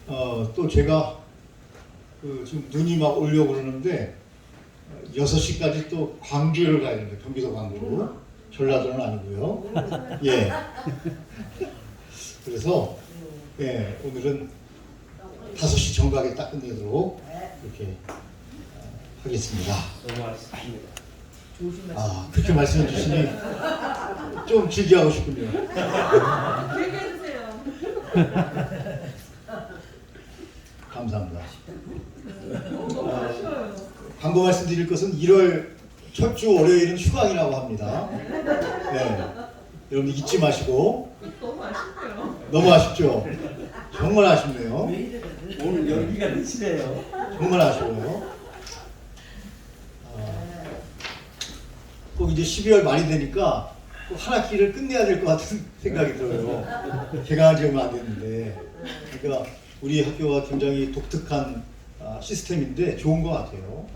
또 제가 지금 눈이 막 오려고 그러는데 6시까지 또 광주를 가야 됩니다. 경기도 광주. 전라도는 아니고요. 예. 그래서 예, 오늘은 5시 정각에 딱 끝내도록 이렇게 하겠습니다. 너무 아쉽습니다. 그렇게 말씀해 주시니 좀 길게 하고 싶군요. 길게 해주세요. 감사합니다. 너무 아쉬워요. 광고 말씀드릴 것은 1월 첫 주 월요일은 휴강이라고 합니다. 네. 여러분 잊지 마시고. 너무 아쉽고요. 너무 아쉽죠? 정말 아쉽네요. 오늘 열기가 늦으네요. 정말 아쉬워요. 꼭 이제 12월 말이 되니까 꼭 한 학기를 끝내야 될 것 같은 생각이 들어요. 개강을 지으면 안 되는데. 그러니까 우리 학교가 굉장히 독특한 시스템인데 좋은 것 같아요.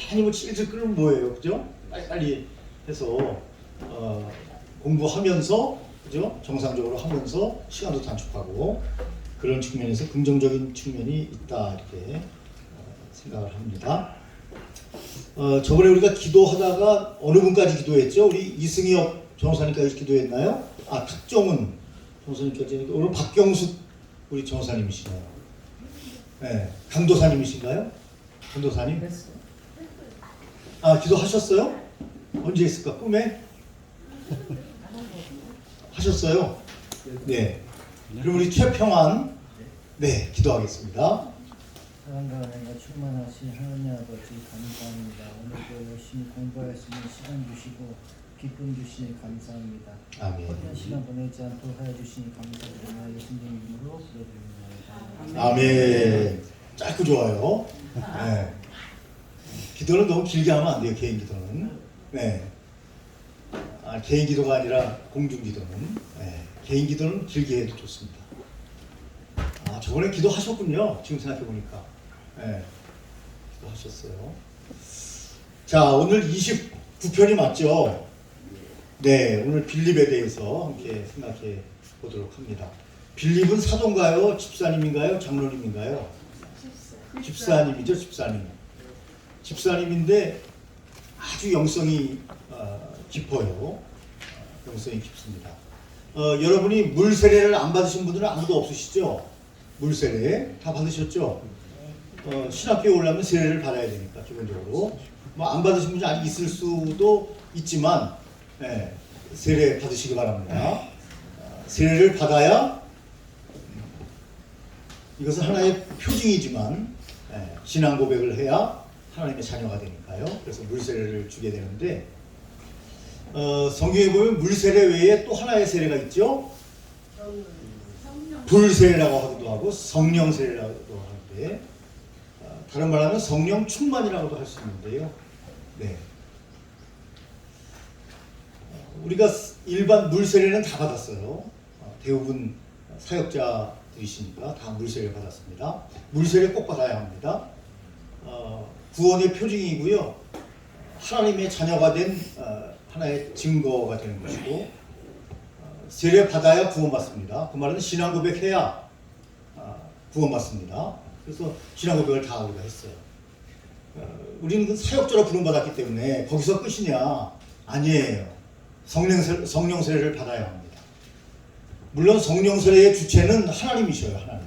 많이 뭐 찔찔 끓으면 뭐예요, 그죠? 빨리빨리 해서 공부하면서, 그죠? 정상적으로 하면서 시간도 단축하고 그런 측면에서 긍정적인 측면이 있다 이렇게 생각을 합니다. 저번에 우리가 기도하다가 어느 분까지 기도했죠? 우리 이승엽 전호사님까지 기도했나요? 탁정은 전호사님까지. 오늘 박경숙 우리 전호사님이시나요? 네, 강도사님이신가요? 강도사님? 기도하셨어요? 언제 했을까? 꿈에? 하셨어요? 네. 그럼 우리 최평안, 네, 기도하겠습니다. 사랑과 은혜가 충만하신 하나님 아버지 감사합니다. 오늘도 열심히 공부할 수 있는 시간 주시고 기쁨 주시니 감사합니다. 아멘. 허리한 시간 보내지 않도록 하여 주시니 감사드리며 예수님 이름으로 기도드립니다. 아멘. 짧고 좋아요. 네. 기도는 너무 길게 하면 안 돼요. 개인 기도는. 네. 개인 기도가 아니라 공중 기도는. 네. 개인 기도는 길게 해도 좋습니다. 저번에 기도하셨군요. 지금 생각해 보니까. 네. 기도하셨어요. 자, 오늘 29편이 맞죠? 네, 오늘 빌립에 대해서 함께 생각해 보도록 합니다. 빌립은 사도인가요? 집사님인가요? 장로님인가요? 집사님이죠, 집사님. 집사님인데 아주 영성이 깊어요. 영성이 깊습니다. 여러분이 물 세례를 안 받으신 분들은 아무도 없으시죠? 물 세례 다 받으셨죠? 신학교에 오려면 세례를 받아야 되니까 기본적으로. 뭐 안 받으신 분이 아직 있을 수도 있지만 네, 세례 받으시기 바랍니다. 세례를 받아야 이것은 하나의 표징이지만 신앙 고백을 해야 하나님의 자녀가 되니까요. 그래서 물세례를 주게 되는데 성경에 보면 물세례 외에 또 하나의 세례가 있죠. 불세례라고 하기도 하고 성령 세례라고도 하는데 다른 말하면 성령 충만이라고도 할 수 있는데요. 네. 우리가 일반 물세례는 다 받았어요. 대부분 사역자들이시니까 다 물세례를 받았습니다. 물세례 꼭 받아야 합니다. 구원의 표징이고요. 하나님의 자녀가 된 하나의 증거가 되는 것이고 세례 받아야 구원받습니다. 그 말은 신앙 고백해야 구원받습니다. 그래서 신앙 고백을 다 우리가 했어요. 우리는 그 사역자로 부름받았기 때문에 거기서 끝이냐? 아니에요. 성령 세례를 받아야 합니다. 물론 성령 세례의 주체는 하나님이셔요. 하나님.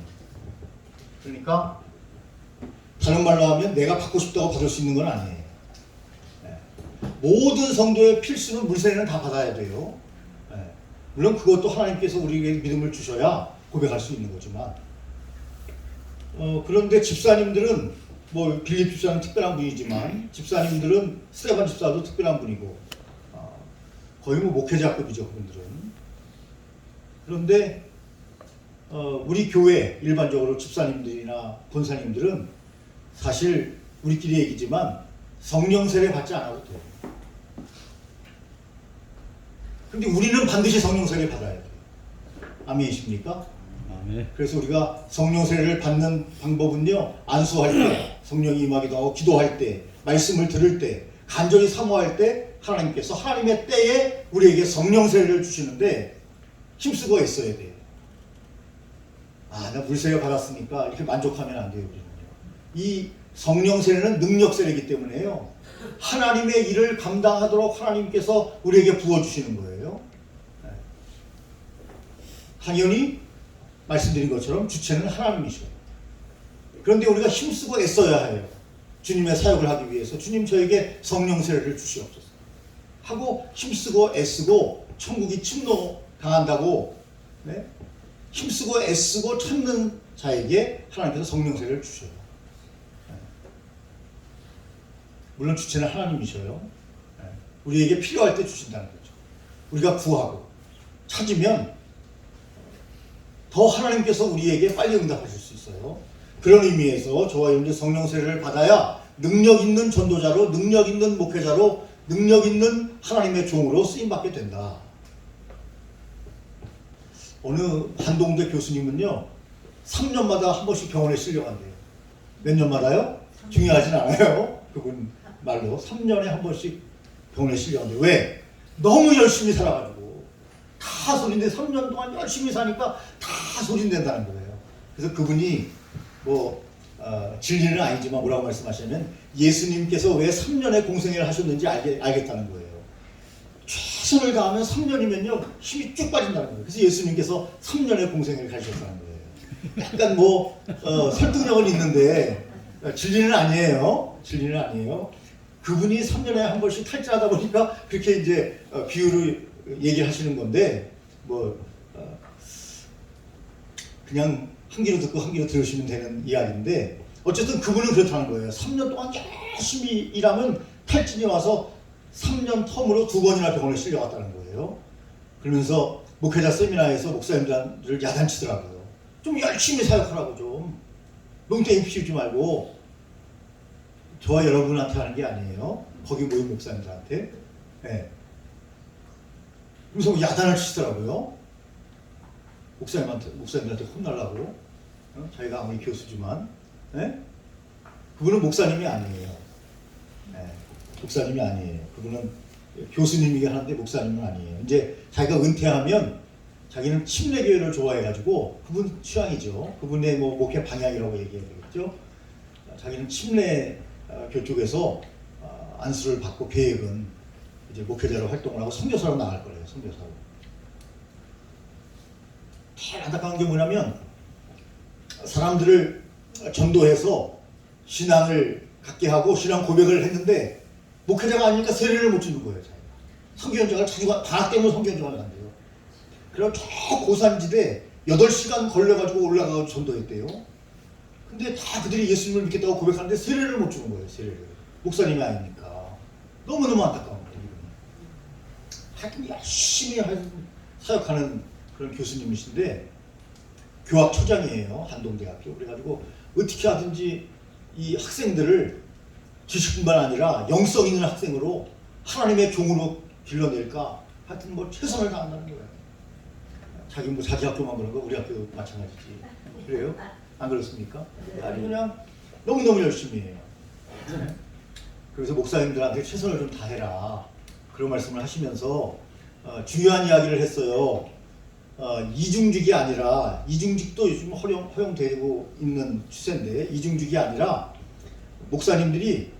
그러니까 다른 말로 하면 내가 받고 싶다고 받을 수 있는 건 아니에요. 네. 모든 성도의 필수는 물세례는 다 받아야 돼요. 네. 물론 그것도 하나님께서 우리에게 믿음을 주셔야 고백할 수 있는 거지만 그런데 집사님들은 뭐 빌립 집사는 특별한 분이지만 집사님들은 스테반 집사도 특별한 분이고 거의 뭐 목회자급이죠. 그분들은. 그런데 우리 교회 일반적으로 집사님들이나 권사님들은 사실 우리끼리 얘기지만 성령 세례 받지 않아도 돼요. 근데 우리는 반드시 성령 세례 받아야 돼요. 아멘이십니까? 아멘. 그래서 우리가 성령 세례를 받는 방법은요, 안수할 때, 성령이 임하기도 하고, 기도할 때, 말씀을 들을 때, 간절히 사모할 때, 하나님께서 하나님의 때에 우리에게 성령 세례를 주시는데 힘쓰고 있어야 돼요. 나 물세례 받았으니까 이렇게 만족하면 안 돼요. 우리는요. 이 성령 세례는 능력 세례이기 때문에요. 하나님의 일을 감당하도록 하나님께서 우리에게 부어주시는 거예요. 당연히 말씀드린 것처럼 주체는 하나님이셔요. 그런데 우리가 힘쓰고 애써야 해요. 주님의 사역을 하기 위해서 주님 저에게 성령 세례를 주시옵소서 하고 힘쓰고 애쓰고 천국이 침노 당한다고 네? 힘쓰고 애쓰고 찾는 자에게 하나님께서 성령 세례를 주셔요. 물론 주체는 하나님이셔요. 우리에게 필요할 때 주신다는 거죠. 우리가 구하고 찾으면 더 하나님께서 우리에게 빨리 응답하실 수 있어요. 그런 의미에서 저와 여러분들 성령 세례를 받아야 능력 있는 전도자로, 능력 있는 목회자로, 능력 있는 하나님의 종으로 쓰임받게 된다. 어느 한동대 교수님은요 3년마다 한 번씩 병원에 실려간대요. 몇 년마다요? 중요하진 않아요. 그분 말로 3년에 한 번씩 병원에 실려간대요. 왜? 너무 열심히 살아가지고 다 소린데 3년 동안 열심히 사니까 다 소린된다는 거예요. 그래서 그분이 진리는 아니지만 뭐라고 말씀하시냐면 예수님께서 왜 3년의 공생애를 하셨는지 알겠다는 거예요. 최선을 다하면 3년이면요 힘이 쭉 빠진다는 거예요. 그래서 예수님께서 3년의 공생애를 가지셨다는 거예요. 약간 설득력은 있는데 진리는 아니에요. 진리는 아니에요. 그분이 3년에 한 번씩 탈주하다 보니까 그렇게 이제 비유를 얘기를 하시는 건데 그냥 한 귀로 듣고 한 귀로 들으시면 되는 이야기인데 어쨌든 그분은 그렇다는 거예요. 3년 동안 열심히 일하면 탈진이 와서 3년 텀으로 2번이나 병원에 실려갔다는 거예요. 그러면서 목회자 세미나에서 목사님들을 야단치더라고요. 좀 열심히 사역하라고 좀 농땡이 피우지 말고. 저와 여러분한테 하는 게 아니에요. 거기 모인 목사님들한테. 네. 그래서 야단을 치시더라고요. 목사님들한테 혼나려고. 자기가 아무리 교수지만. 네? 그분은 목사님이 아니에요. 네. 목사님이 아니에요. 그분은 교수님이긴 하는데 목사님은 아니에요. 이제 자기가 은퇴하면 자기는 침례교회를 좋아해가지고 그분 취향이죠. 그분의 목회 방향이라고 얘기해야 되겠죠. 자기는 침례교 쪽에서 안수를 받고 계획은 이제 목회자로 활동을 하고 선교사로 나갈 거예요. 선교사로. 제일 안타까운 게 뭐냐면 사람들을 전도해서 신앙을 갖게 하고 신앙 고백을 했는데 목회자가 아니니까 세례를 못 주는 거예요. 선교연장을 자기가 방학 때문에 선교연장을 간대요. 그래서 저 고산지대 8시간 걸려가지고 올라가서 전도했대요. 근데 다 그들이 예수님을 믿겠다고 고백하는데 세례를 못 주는 거예요. 세례를. 목사님이 아니니까. 너무너무 안타까운 거예요. 하여튼 열심히 사역하는 그런 교수님이신데 교학처장이에요. 한동대학교. 그래가지고 어떻게 하든지 이 학생들을 지식뿐만 아니라 영성 있는 학생으로 하나님의 종으로 길러낼까 하여튼 최선을 다한다는 거예요. 자기 학교만 그런 거 우리 학교도 마찬가지지. 그래요? 안 그렇습니까? 아주 그냥 너무너무 열심히 해요. 그래서 목사님들한테 최선을 좀 다해라 그런 말씀을 하시면서 중요한 이야기를 했어요. 이중직이 아니라, 이중직도 요즘 허용되고 있는 추세인데 이중직이 아니라 목사님들이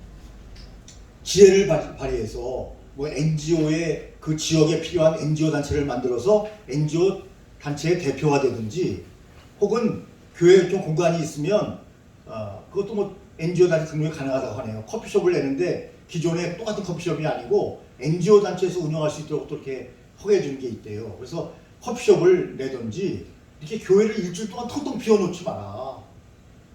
지혜를 발휘해서 NGO에 그 지역에 필요한 NGO 단체를 만들어서 NGO 단체의 대표가 되든지 혹은 교회에 좀 공간이 있으면 그것도 NGO 단체 등록이 가능하다고 하네요. 커피숍을 내는데 기존의 똑같은 커피숍이 아니고 NGO 단체에서 운영할 수 있도록 또 이렇게 허가해 주는 게 있대요. 그래서 커피숍을 내든지 이렇게 교회를 일주일 동안 텅텅 비워놓지 마라.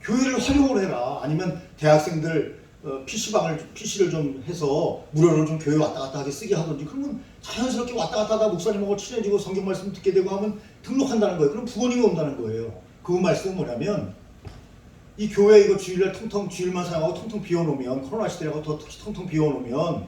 교회를 활용을 해라. 아니면 대학생들 PC를 좀 해서 무료로 좀 교회 왔다 갔다 하게 쓰게 하든지 그러면 자연스럽게 왔다 갔다 하다 목사님하고 친해지고 성경 말씀 듣게 되고 하면 등록한다는 거예요. 그럼 부모님이 온다는 거예요. 그 말씀은 뭐냐면 이 교회 이거 주일날 주일만 사용하고 텅텅 비워놓으면 코로나 시대라고 더 텅텅 비워놓으면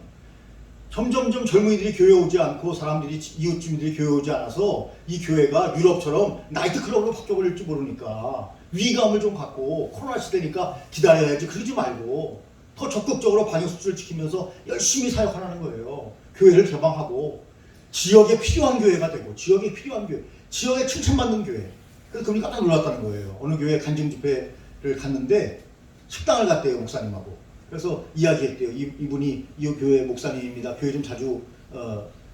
점점점 젊은이들이 교회 오지 않고 사람들이 이웃 주민들이 교회 오지 않아서 이 교회가 유럽처럼 나이트클럽으로 바뀌어버릴지 모르니까 위감을 좀 갖고 코로나 시대니까 기다려야지 그러지 말고 더 적극적으로 방역수칙을 지키면서 열심히 사역하라는 거예요. 교회를 개방하고 지역에 필요한 교회가 되고 지역에 필요한 교회, 지역에 칭찬받는 교회 그래서 그분이 깜짝 놀랐다는 거예요. 어느 교회 간증 집회를 갔는데 식당을 갔대요, 목사님하고. 그래서 이야기했대요. 이분이 이 교회 목사님입니다. 교회 좀 자주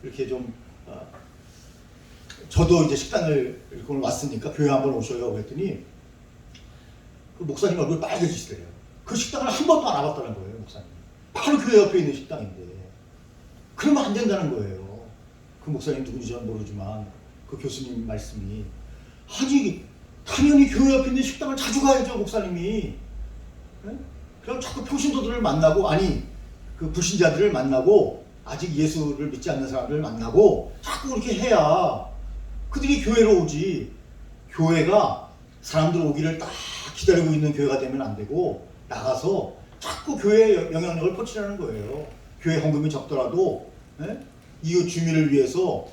이렇게 좀 저도 이제 식당을 오늘 왔으니까 교회 한번 오셔요. 그랬더니 그 목사님 얼굴 빨개지시더래요. 그 식당을 한 번도 안 와봤다는 거예요, 목사님. 바로 교회 옆에 있는 식당인데. 그러면 안 된다는 거예요. 그 목사님 누군지 전 모르지만 그 교수님 말씀이 아니 당연히 교회 옆에 있는 식당을 자주 가야죠, 목사님이. 네? 그럼 자꾸 평신도들을 만나고 아니 그 불신자들을 만나고 아직 예수를 믿지 않는 사람들을 만나고 자꾸 그렇게 해야 그들이 교회로 오지. 교회가 사람들 오기를 딱 기다리고 있는 교회가 되면 안 되고 나가서 자꾸 교회에 영향력을 펼치라는 거예요. 교회 헌금이 적더라도 이웃 주민을 위해서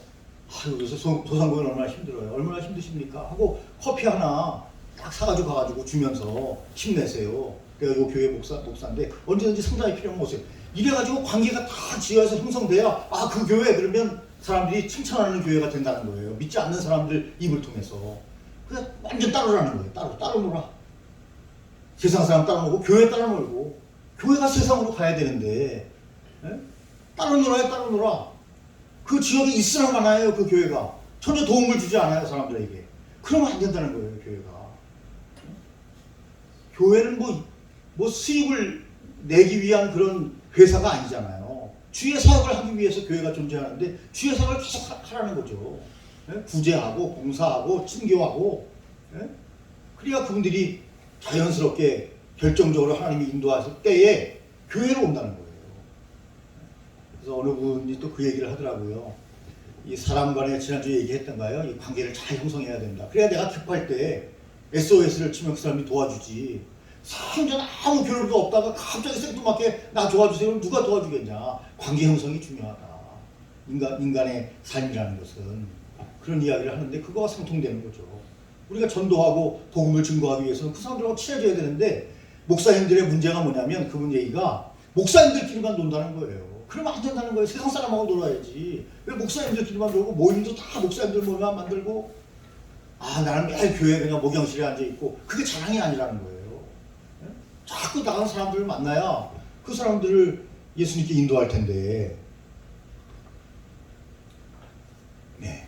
그래서 소상공인 얼마나 힘들어요. 얼마나 힘드십니까? 하고 커피 하나 딱 사가지고 가가지고 주면서 힘내세요. 내가 요 교회 목사인데 언제든지 상담이 필요한 곳에 이래가지고 관계가 다 지어서 형성돼야 그 교회 그러면 사람들이 칭찬하는 교회가 된다는 거예요. 믿지 않는 사람들 입을 통해서. 그냥 완전 따르라는 거예요. 따로 놀아. 세상 사람 따로 놀고 교회 따로 놀고 교회가 세상으로 가야 되는데 따로 놀아요. 따로 놀아. 그 지역에 있으나 마나요. 그 교회가 전혀 도움을 주지 않아요, 사람들에게. 그러면 안 된다는 거예요, 교회가. 교회는 뭐 수입을 내기 위한 그런 회사가 아니잖아요. 주의 사역을 하기 위해서 교회가 존재하는데 주의 사역을 계속 하라는 거죠. 구제하고 봉사하고 친교하고. 그래야 그분들이 자연스럽게 결정적으로 하나님이 인도하실 때에 교회로 온다는 거예요. 그래서 어느 분이 또 그 얘기를 하더라고요. 이 사람 간에 지난주에 얘기했던가요? 이 관계를 잘 형성해야 된다. 그래야 내가 급할 때 SOS를 치면 그 사람이 도와주지. 상전 아무 교류도 없다가 갑자기 생뚱맞게 나 도와주세요. 그럼 누가 도와주겠냐. 관계 형성이 중요하다. 인간의 삶이라는 것은. 그런 이야기를 하는데 그거와 상통되는 거죠. 우리가 전도하고 복음을 증거하기 위해서는 그 사람들하고 친해져야 되는데 목사님들의 문제가 뭐냐면 그분 얘기가 목사님들끼리만 논다는 거예요. 그러면 안 된다는 거예요. 세상 사람하고 놀아야지. 왜 목사님들끼리만 놀고 모임도 다 목사님들 모임만 만들고 나는 매일 교회에 그냥 목욕실에 앉아있고 그게 자랑이 아니라는 거예요. 자꾸 나간 사람들을 만나야 그 사람들을 예수님께 인도할 텐데. 네.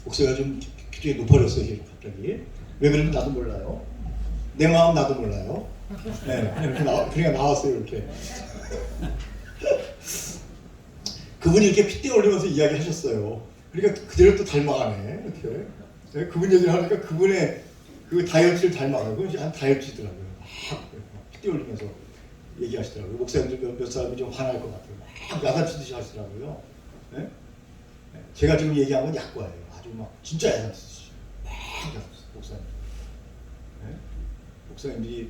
목소리가 좀 굉장히 높아졌어요, 갑자기. 왜 그런지 나도 몰라요. 내 마음 나도 몰라요. 네, 그냥 나왔어요, 이렇게. 그분이 이렇게 핏대 올리면서 이야기하셨어요. 그러니까 그대로 또 닮아가네, 이렇게. 네, 그분 얘기를 하니까 그분의 그 다혈질을 닮아가요. 그건 한 다혈질이더라고요. 막 핏대 올리면서 얘기하시더라고요. 목사님들 몇 사람이 좀 화날 것 같아요. 막 야단치듯이 하시더라고요. 네? 제가 지금 얘기한 건 약과예요. 아주 막 진짜 야단치듯이. 막 야단치듯이, 목사님. 네? 목사님들이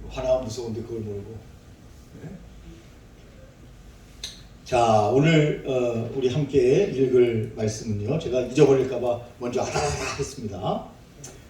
화나면 무서운데 그걸 모르고. 네? 자, 오늘 우리 함께 읽을 말씀은요. 제가 잊어버릴까봐 먼저 아다라다 했습니다.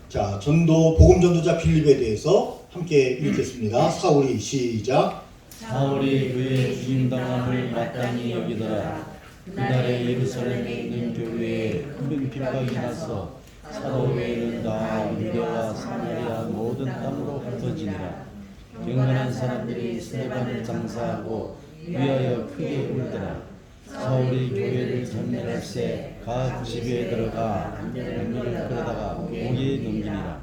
자, 복음 전도자 빌립에 대해서 함께 읽겠습니다. 사울이 시작. 사울이 그의 죽임당함을 마땅히 여기더라. 그날에 예루살렘에 있는 교회에 큰 핍박이 나서 사도 외에는 다 유대와 사마리아 모든 땅으로 흩어지니라. 경건한 사람들이 스데반을 장사하고 위하여 크게 울더라. 사울이 교회를 전멸할세 각 집에 들어가 안면을 끌어다가 목에 넘기니라.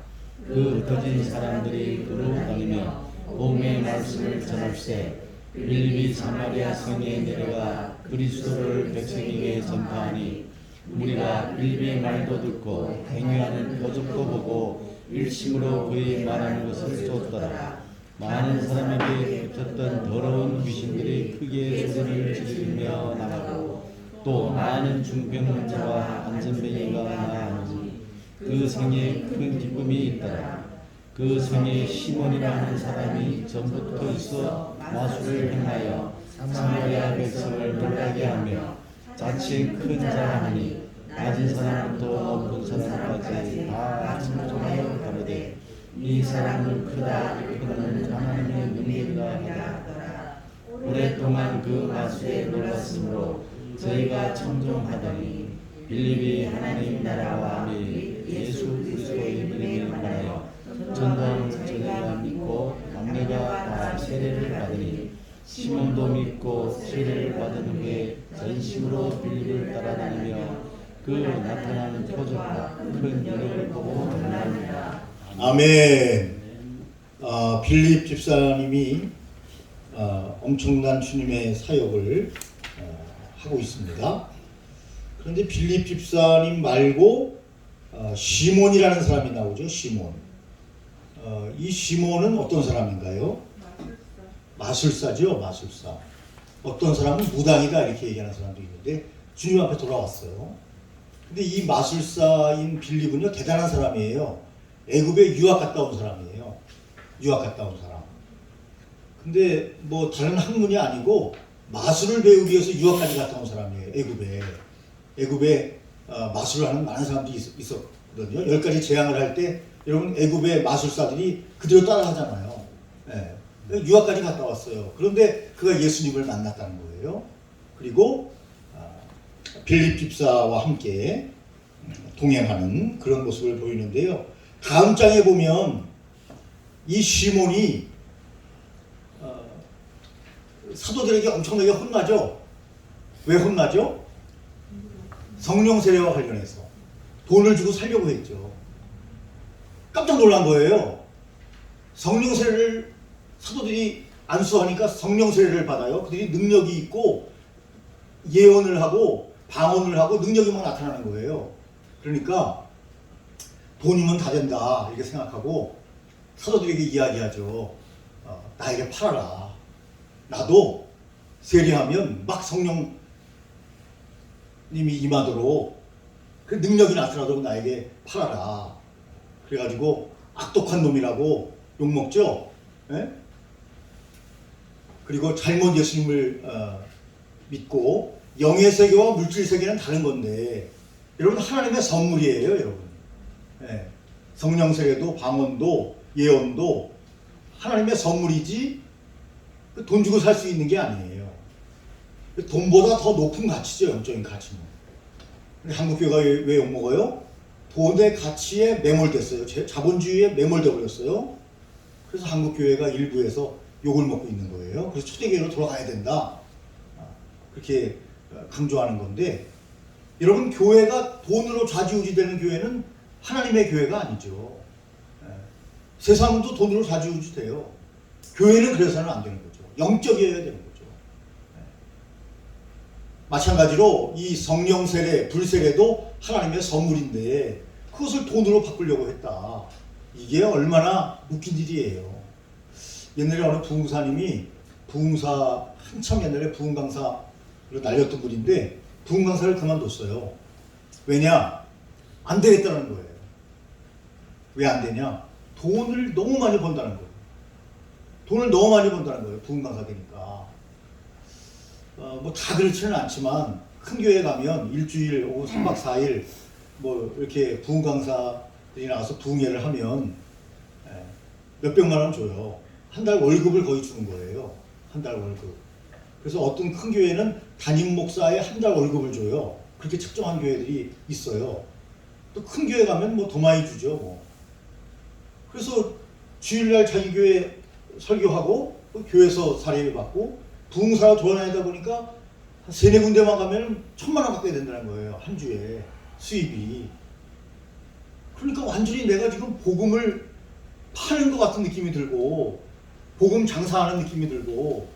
그 흩어진 사람들이 두루 다니며 복음의 말씀을 전할세 빌립이 사마리아 성에 내려가 그리스도를 백성에게 전파하니 우리가 빌립의 말도 듣고 행위하는 표적도 보고 일심으로 그의 말하는 것을 쫓더라. 많은 사람에게 붙었던 더러운 귀신들이 크게 소리를 지르며 나가고 또 많은 중병자와 안전뱅이가 나아오니 그 성에 큰 기쁨이 있더라. 그 성에 시몬이라는 사람이 전부터 있어 마술을 행하여 사마리아 백성을 놀라게 하며 자칭 큰 자라하니 낮은 사람부터 높은 사람까지 다 청종하여 가로되 이 사람은 크다 이끄는 하나님의 능력이라 하더라. 오랫동안 그 마술에 놀랐으므로 저희가 청종하더니 빌립이 하나님 나라와 예수 그리스도의 이름을 말하여 전도하는 저희가 믿고 막내가 다 세례를 받으니 시몬도 믿고 세례를 받은 후에 전심으로 빌립을 따라다니며 그 나타나는 표적과 큰 기록을 보고 놀랍니다. 아멘. 빌립 집사님이 엄청난 주님의 사역을 하고 있습니다. 그런데 빌립 집사님 말고 시몬이라는 사람이 나오죠. 시몬. 이 시몬은 어떤 사람인가요? 마술사죠. 마술사. 어떤 사람은 무당이다 이렇게 얘기하는 사람도 있는데 주님 앞에 돌아왔어요. 근데 이 마술사인 빌립은요 대단한 사람이에요. 애굽에 유학 갔다 온 사람이에요. 유학 갔다 온 사람. 근데 뭐 다른 학문이 아니고 마술을 배우기 위해서 유학까지 갔다 온 사람이에요. 애굽에 마술을 하는 많은 사람들이 있었거든요. 10가지 재앙을 할 때 여러분 애굽의 마술사들이 그대로 따라하잖아요. 네. 유학까지 갔다 왔어요. 그런데 그가 예수님을 만났다는 거예요. 그리고 빌립 집사와 함께 동행하는 그런 모습을 보이는데요. 다음 장에 보면 이 시몬이 사도들에게 엄청나게 혼나죠. 왜 혼나죠? 성령 세례와 관련해서 돈을 주고 살려고 했죠. 깜짝 놀란 거예요. 성령 세례를 사도들이 안수하니까 성령 세례를 받아요. 그들이 능력이 있고 예언을 하고 방언을 하고 능력이 막 나타나는 거예요. 그러니까 돈이면 다 된다 이렇게 생각하고 사도들에게 이야기하죠. 나에게 팔아라. 나도 세례하면 막 성령님이 임하도록 그 능력이 나타나도록 나에게 팔아라. 그래가지고 악독한 놈이라고 욕먹죠. 예? 그리고 잘못 예수님을 믿고 영의 세계와 물질 세계는 다른 건데 여러분 하나님의 선물이에요. 여러분 예. 성령 세례도 방언도 예언도 하나님의 선물이지 돈 주고 살 수 있는 게 아니에요. 돈보다 더 높은 가치죠. 영적인 가치는. 근데 한국교회가 왜 욕먹어요? 돈의 가치에 매몰됐어요. 자본주의에 매몰돼 버렸어요. 그래서 한국교회가 일부에서 욕을 먹고 있는 거예요. 그래서 초대교회로 돌아가야 된다. 그렇게 강조하는 건데 여러분 교회가 돈으로 좌지우지되는 교회는 하나님의 교회가 아니죠. 세상도 돈으로 좌지우지돼요. 교회는 그래서는 안 되는 거죠. 영적이어야 되는 거죠. 마찬가지로 이 성령 세례, 불세례도 하나님의 선물인데 그것을 돈으로 바꾸려고 했다. 이게 얼마나 웃긴 일이에요. 옛날에 어느 부흥사님이 부흥사 한참 옛날에 부흥 강사로 날렸던 분인데 부흥 강사를 그만뒀어요. 왜냐? 안 되겠다는 거예요. 왜 안 되냐? 돈을 너무 많이 번다는 거예요. 돈을 너무 많이 번다는 거예요. 부흥 강사 되니까. 뭐 다 그렇지는 않지만 큰 교회 가면 일주일 오후 3박 4일 뭐 이렇게 부흥 강사들이 나와서 부흥회를 하면 몇백만 원 줘요. 한 달 월급을 거의 주는 거예요. 한 달 월급. 그래서 어떤 큰 교회는 담임 목사의 한 달 월급을 줘요. 그렇게 측정한 교회들이 있어요. 또 큰 교회 가면 뭐 더 많이 주죠. 뭐. 그래서 주일날 자기 교회 설교하고 교회에서 사례를 받고 부흥사로 돌아다니다 보니까 한 3-4군데만 가면 1,000만 원 갖게 된다는 거예요. 한 주에 수입이. 그러니까 완전히 내가 지금 복음을 파는 것 같은 느낌이 들고 복음 장사하는 느낌이 들고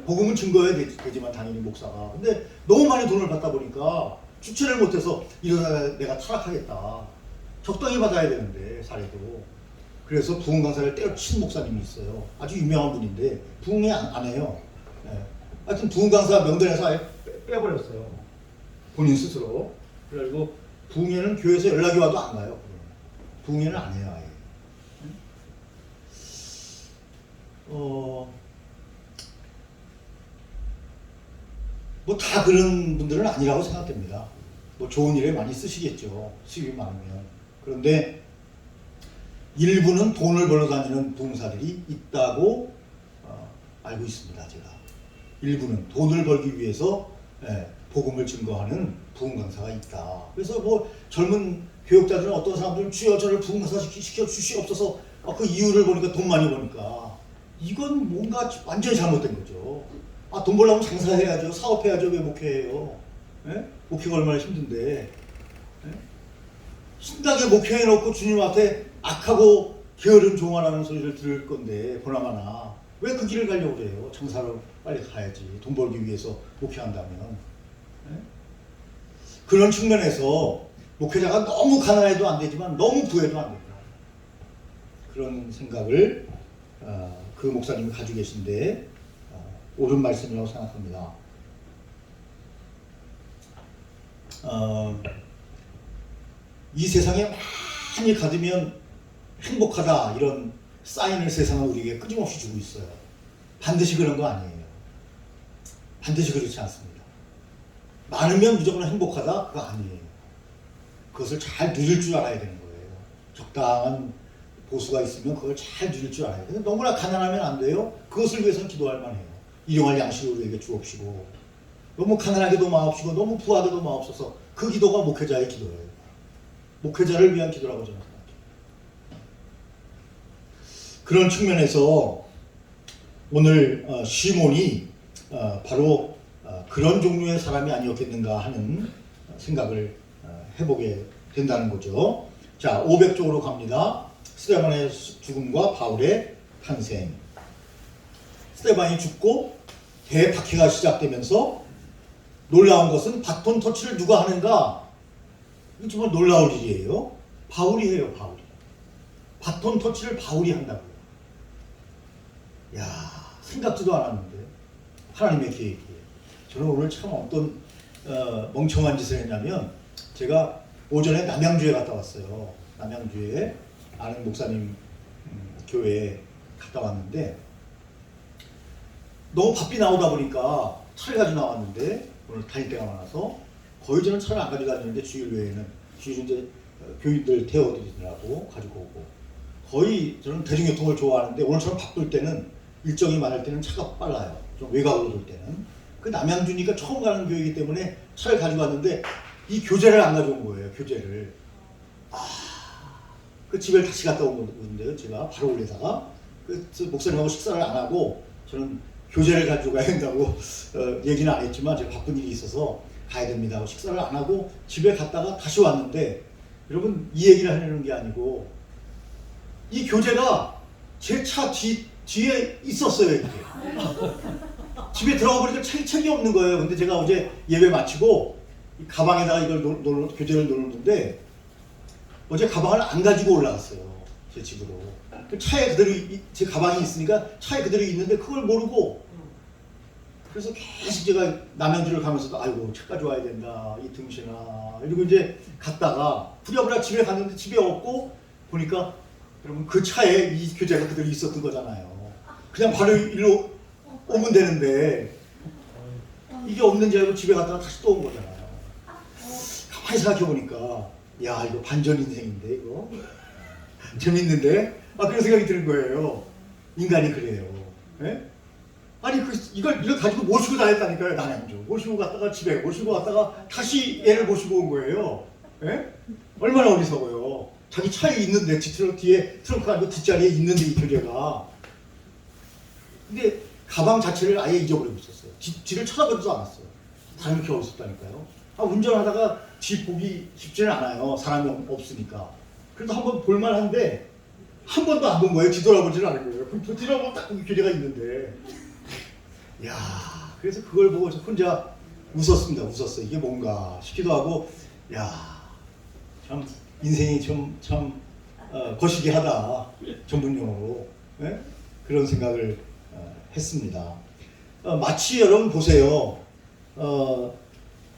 복음은 증거해야 되지만 당연히 목사가. 근데 너무 많이 돈을 받다 보니까 주체를 못해서 이러다 내가 타락하겠다. 적당히 받아야 되는데 사례도. 그래서 부흥 강사를 때려친 목사님이 있어요. 아주 유명한 분인데 부흥회 안 해요. 하여튼 부흥 강사 명단에서 아예 빼버렸어요. 본인 스스로. 그래가지고 부흥회는 교회에서 연락이 와도 안 가요. 부흥회는 안 해요 아예. 뭐 다 그런 분들은 아니라고 생각됩니다. 뭐 좋은 일에 많이 쓰시겠죠. 수입이 많으면. 그런데 일부는 돈을 벌러 다니는 부흥사들이 있다고 알고 있습니다. 제가. 일부는 돈을 벌기 위해서 복음을 증거하는 부흥 강사가 있다. 그래서 뭐 젊은 교육자들은 어떤 사람들은 주여 저를 부흥사시켜 주시옵소서. 그 이유를 보니까 돈 많이 버니까 이건 뭔가 완전히 잘못된 거죠. 돈 벌려면 장사해야죠. 사업해야죠. 왜 목회해요? 예? 목회가 얼마나 힘든데. 예? 신나게 목회해놓고 주님 앞에 악하고 게으른 종아라는 소리를 들을 건데 보나마나 왜 그 길을 가려고 그래요? 장사를 빨리 가야지. 돈 벌기 위해서 목회한다면. 예? 그런 측면에서 목회자가 너무 가난해도 안 되지만 너무 부해도 안 된다. 그런 생각을 그 목사님이 가지고 계신데 옳은 말씀이라고 생각합니다. 이 세상에 많이 가두면 행복하다 이런 사인을 세상은 우리에게 끊임없이 주고 있어요. 반드시 그런 거 아니에요. 반드시 그렇지 않습니다. 많으면 무조건 행복하다? 그거 아니에요. 그것을 잘 누릴 줄 알아야 되는 거예요. 적당한 보수가 있으면 그걸 잘 누릴 줄 알아야 돼요. 근데 너무나 가난하면 안 돼요. 그것을 위해서는 기도할 만해요. 일용할 양식을 우리에게 주옵시고 너무 가난하게도 마옵시고 너무 부하게도 마옵소서. 그 기도가 목회자의 기도예요. 목회자를 위한 기도라고 저는 생각해요. 그런 측면에서 오늘 시몬이 바로 그런 종류의 사람이 아니었겠는가 하는 생각을 해보게 된다는 거죠. 자, 500쪽으로 갑니다. 스데반의 죽음과 바울의 탄생. 스데반이 죽고 대박해가 시작되면서 놀라운 것은 바톤 터치를 누가 하는가? 이거 정말 놀라울 일이에요. 바울이 해요, 바울이. 바톤 터치를 바울이 한다고요. 야, 생각지도 않았는데 하나님의 계획이에요. 저는 오늘 참 어떤 멍청한 짓을 했냐면 제가 오전에 남양주에 갔다 왔어요. 남양주에 아는 목사님 교회에 갔다 왔는데 너무 바삐 나오다 보니까 차를 가지고 나왔는데 오늘 다닐 때가 많아서 거의 저는 차를 안 가지고 다니는데 주일 외에는 주일 이제 교인들 태워드리느라고 가지고 오고 거의 저는 대중교통을 좋아하는데 오늘처럼 바쁠 때는 일정이 많을 때는 차가 빨라요. 좀 외곽으로 돌 때는. 그 남양주니까 처음 가는 교회이기 때문에 차를 가지고 왔는데 이 교재를 안 가져온 거예요. 교재를. 그 집에 다시 갔다 온 건데요. 제가 바로 올리다가 그 목사님하고 식사를 안 하고 저는 교재를 가지고 가야 된다고 얘기는 안 했지만 제가 바쁜 일이 있어서 가야 됩니다 하고 식사를 안 하고 집에 갔다가 다시 왔는데 여러분 이 얘기를 하려는 게 아니고 이 교재가 제 차 뒤에 있었어요. 이게. 집에 들어가 보니까 책이 없는 거예요. 근데 제가 어제 예배 마치고 이 가방에다가 이걸 교재를 넣었는데 어제 가방을 안 가지고 올라갔어요. 제 집으로. 그 차에 그대로 제 가방이 있으니까 차에 그대로 있는데 그걸 모르고 그래서 계속 제가 남양주를 가면서도 아이고 책 가져와야 된다 이 등신아 이러고 이제 갔다가 부랴부랴 집에 갔는데 집에 없고 보니까 여러분 그 차에 이 교재가 그대로 있었던 거잖아요. 그냥 바로 일로 오면 되는데 이게 없는 줄 알고 집에 갔다가 다시 또 온 거잖아요. 가만히 생각해 보니까 야 이거 반전 인생인데 이거 재밌는데 그런 생각이 드는 거예요. 인간이 그래요. 예? 아니 이걸 가지고 모시고 다녔다니까요. 남양주 모시고 갔다가 집에 모시고 갔다가 다시 얘를 모시고 온 거예요. 예? 얼마나 어리석어요. 자기 차에 있는데 뒤에 트렁크 안고 뒷자리에 있는데 이 교재가 근데 가방 자체를 아예 잊어버리고 있었어요. 뒤를 쳐다보지도 않았어요. 사람이 이렇게 어딨었다니까요. 운전하다가 뒤 보기 쉽지는 않아요. 사람이 없으니까. 그래도 한번 볼만한데 한 번도 안 본 거예요. 뒤돌아보지는 않은 거예요. 그럼 뒤돌아보면 딱 교재가 있는데 야 그래서 그걸 보고 혼자 웃었습니다. 웃었어요. 이게 뭔가 싶기도 하고 야 참 인생이 참 거시기 하다. 전문용어로 네? 그런 생각을 했습니다. 마치 여러분 보세요.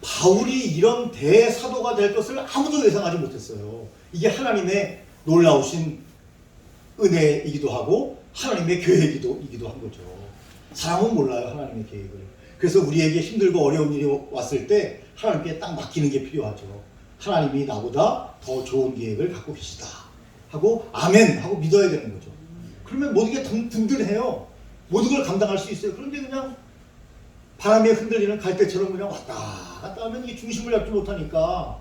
바울이 이런 대사도가 될 것을 아무도 예상하지 못했어요. 이게 하나님의 놀라우신 은혜이기도 하고 하나님의 계획이기도 한 거죠. 사람은 몰라요. 하나님의 계획을. 그래서 우리에게 힘들고 어려운 일이 왔을 때 하나님께 딱 맡기는 게 필요하죠. 하나님이 나보다 더 좋은 계획을 갖고 계시다 하고 아멘 하고 믿어야 되는 거죠. 그러면 모든 게 든든해요. 모든 걸 감당할 수 있어요. 그런데 그냥 바람에 흔들리는 갈대처럼 그냥 왔다 갔다 하면 이게 중심을 잡지 못하니까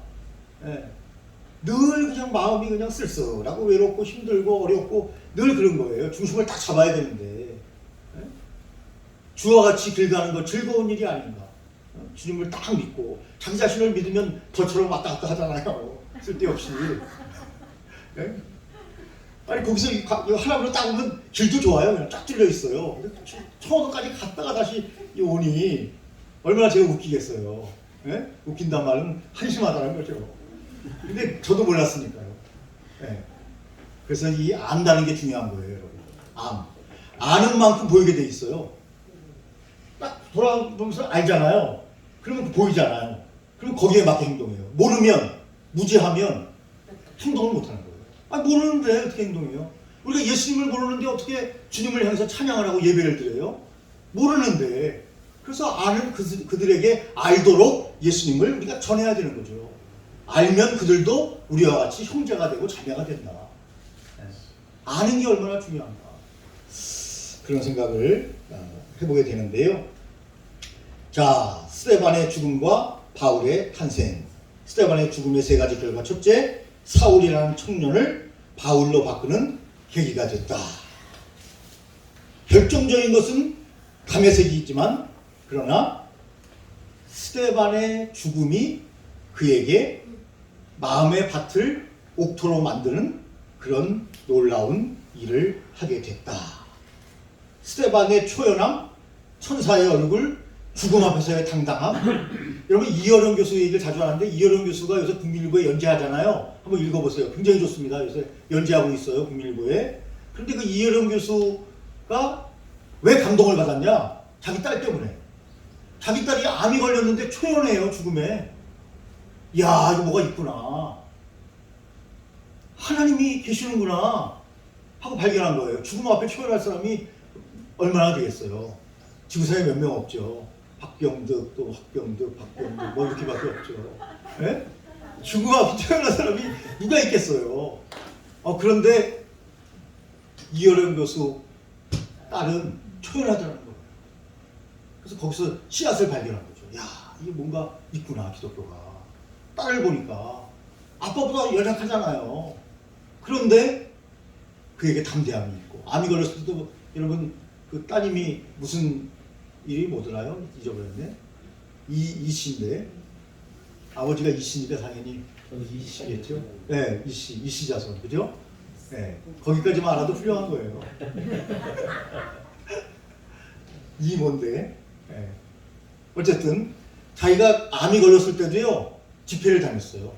늘 그냥 마음이 그냥 쓸쓸하고 외롭고 힘들고 어렵고 늘 그런 거예요. 중심을 딱 잡아야 되는데 주와 같이 길가는 거 즐거운 일이 아닌가. 주님을 딱 믿고 자기 자신을 믿으면 벌처럼 왔다 갔다 하잖아요. 쓸데없이. 네? 아니 거기서 이거 하나로 딱 오면 길도 좋아요. 그냥 쫙 뚫려 있어요. 청원까지 갔다가 다시 오니 얼마나 제가 웃기겠어요. 네? 웃긴단 말은 한심하다는 거죠. 근데 저도 몰랐으니까요. 네. 그래서 이 안다는 게 중요한 거예요, 여러분. 아는 만큼 보이게 돼 있어요. 딱 돌아보면서 알잖아요. 그러면 보이잖아요. 그럼 거기에 맞게 행동해요. 모르면, 무지하면 행동을 못하는 거예요. 모르는데 어떻게 행동해요? 우리가 예수님을 모르는데 어떻게 주님을 향해서 찬양을 하고 예배를 드려요? 모르는데. 그래서 아는 그들에게 알도록 예수님을 우리가 전해야 되는 거죠. 알면 그들도 우리와 같이 형제가 되고 자매가 된다. 아는 게 얼마나 중요한가. 그런 생각을 해보게 되는데요. 자, 스데반의 죽음과 바울의 탄생. 스데반의 죽음의 세 가지 결과. 첫째, 사울이라는 청년을 바울로 바꾸는 계기가 됐다. 결정적인 것은 담에색이 있지만 그러나 스데반의 죽음이 그에게 마음의 밭을 옥토로 만드는 그런 놀라운 일을 하게 됐다. 스데반의 초연함, 천사의 얼굴, 죽음 앞에서의 당당함. 여러분 이어령 교수 얘기를 자주 하는데 이어령 교수가 요새 국민일보에 연재하잖아요. 한번 읽어보세요. 굉장히 좋습니다. 요새 연재하고 있어요. 국민일보에. 그런데 그 이어령 교수가 왜 감동을 받았냐? 자기 딸 때문에. 자기 딸이 암이 걸렸는데 초연해요. 죽음에. 야, 이거 뭐가 있구나. 하나님이 계시는구나 하고 발견한 거예요. 죽음 앞에 초연할 사람이 얼마나 되겠어요. 지구상에 몇 명 없죠. 박병득, 또 박병득, 박병득 뭐 이렇게밖에 없죠. 예? 죽음 앞에 초연할 사람이 누가 있겠어요. 그런데 이어령 교수 딸은 초연하더라는 거예요. 그래서 거기서 씨앗을 발견한 거죠. 야, 이게 뭔가 있구나, 기독교가. 딸을 보니까 아빠보다 연약하잖아요. 그런데 그에게 담대함이 있고, 암이 걸렸을 때도 여러분 그 따님이 무슨 일이 뭐더라요? 잊어버렸네. 이씨인데 아버지가 이씨니까 당연히 이씨겠죠. 네, 이씨 자손, 그죠? 네, 거기까지만 알아도 훌륭한 거예요. 이모인데, 네. 어쨌든 자기가 암이 걸렸을 때도요 집회를 다녔어요.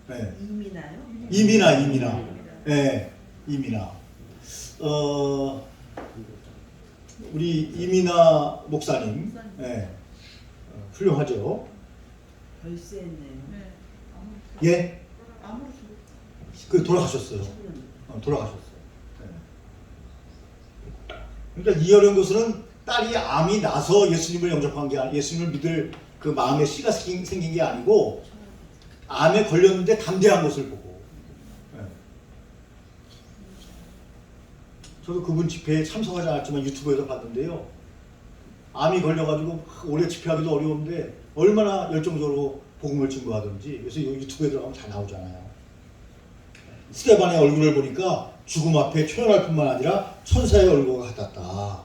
네. 이민아. 네, 이민아. 우리 이민아 목사님, 네. 훌륭하죠. 벌새네요. 네. 예, 아무리 그 돌아가셨어요. 돌아가셨어요. 네. 그러니까 이어령 교수는 딸이 암이 나서 예수님을 영접한 게 아니고 예수님을 믿을 그 마음에 씨가 생긴 게 아니고 암에 걸렸는데 담대한 것을 보고. 네. 저도 그분 집회에 참석하지 않았지만 유튜브에서 봤는데요. 암이 걸려가지고 오래 집회하기도 어려운데 얼마나 열정적으로 복음을 증거하든지. 그래서 유튜브에 들어가면 다 나오잖아요. 스데반의 얼굴을 보니까 죽음 앞에 초연할 뿐만 아니라 천사의 얼굴과 같았다.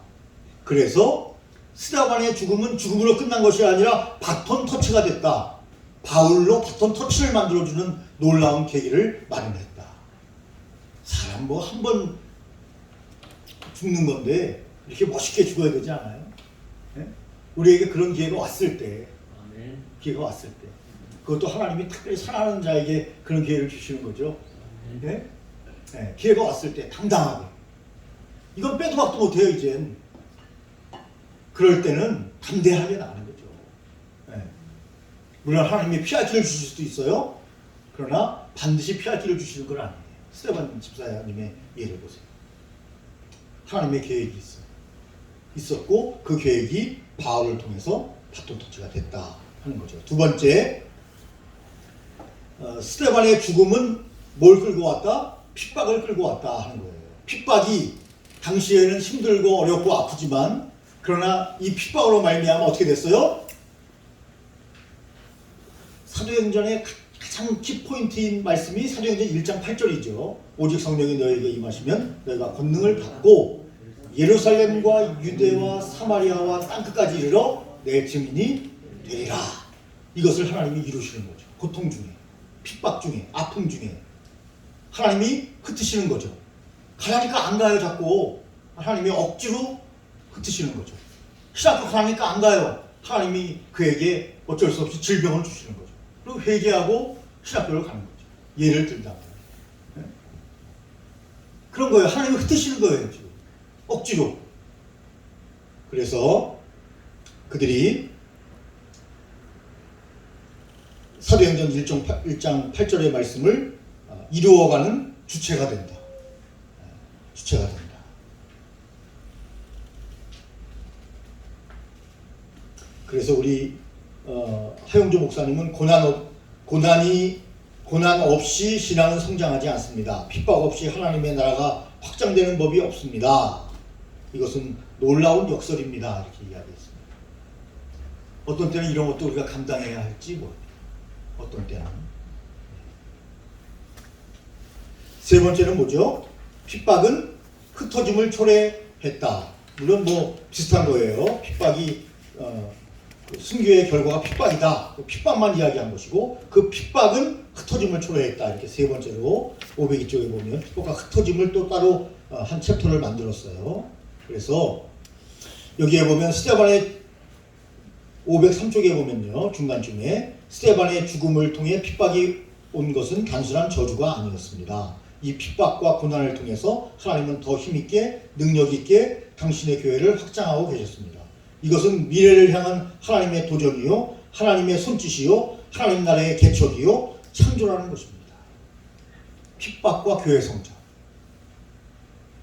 그래서 스데반의 죽음은 죽음으로 끝난 것이 아니라 바톤 터치가 됐다. 바울로 바톤 터치를 만들어주는 놀라운 계기를 마련했다. 사람 뭐 한 번 죽는 건데 이렇게 멋있게 죽어야 되지 않아요? 네? 우리에게 그런 기회가 왔을 때, 기회가 왔을 때, 그것도 하나님이 특별히 사랑하는 자에게 그런 기회를 주시는 거죠. 네? 네, 기회가 왔을 때 당당하게. 이건 빼도 박도 못해요, 이젠. 그럴 때는 담대하게 나가는 거죠. 네. 물론 하나님이 피할 길을 주실 수도 있어요. 그러나 반드시 피할 길을 주시는 건 아니에요. 스데반 집사님의 예를 보세요. 하나님의 계획이 있었고 그 계획이 바울을 통해서 바톤 터치가 됐다 하는 거죠. 두 번째, 스데반의 죽음은 뭘 끌고 왔다? 핍박을 끌고 왔다 하는 거예요. 핍박이 당시에는 힘들고 어렵고 아프지만 그러나 이 핍박으로 말미암아 어떻게 됐어요? 사도행전의 가장 키포인트인 말씀이 사도행전 1장 8절이죠. 오직 성령이 너에게 임하시면 너희가 권능을 받고 예루살렘과 유대와 사마리아와 땅끝까지 이르러 내 증인이 되리라. 이것을 하나님이 이루시는 거죠. 고통 중에, 핍박 중에, 아픔 중에 하나님이 흩으시는 거죠. 가라니까 안 가요. 자꾸 하나님이 억지로 흩으시는 거죠. 신학교 가라니까 안 가요. 하나님이 그에게 어쩔 수 없이 질병을 주시는 거죠. 그리고 회개하고 신학교를 가는 거죠. 예를 들자면 그런 거예요. 하나님이 흩으시는 거예요. 지금 억지로. 그래서 그들이 사도행전 1장 8절의 말씀을 이루어가는 주체가 된다. 주체가 된다. 그래서 우리 하용조 목사님은 고난 없이 신앙은 성장하지 않습니다. 핍박 없이 하나님의 나라가 확장되는 법이 없습니다. 이것은 놀라운 역설입니다. 이렇게 이야기했습니다. 어떤 때는 이런 것도 우리가 감당해야 할지 모릅니다. 어떤 때는. 세 번째는 뭐죠? 핍박은 흩어짐을 초래했다. 물론 뭐 비슷한 거예요. 핍박이 순교의 결과가 핍박이다. 핍박만 이야기한 것이고 그 핍박은 흩어짐을 초래했다. 이렇게 세 번째로 502쪽에 보면 핍박과 흩어짐을 또 따로 한 챕터를 만들었어요. 그래서 여기에 보면 스데반의 503쪽에 보면요. 중간쯤에 스데반의 죽음을 통해 핍박이 온 것은 단순한 저주가 아니었습니다. 이 핍박과 고난을 통해서 하나님은 더 힘있게 능력있게 당신의 교회를 확장하고 계셨습니다. 이것은 미래를 향한 하나님의 도전이요 하나님의 손짓이요 하나님 나라의 개척이요 창조라는 것입니다. 핍박과 교회 성장.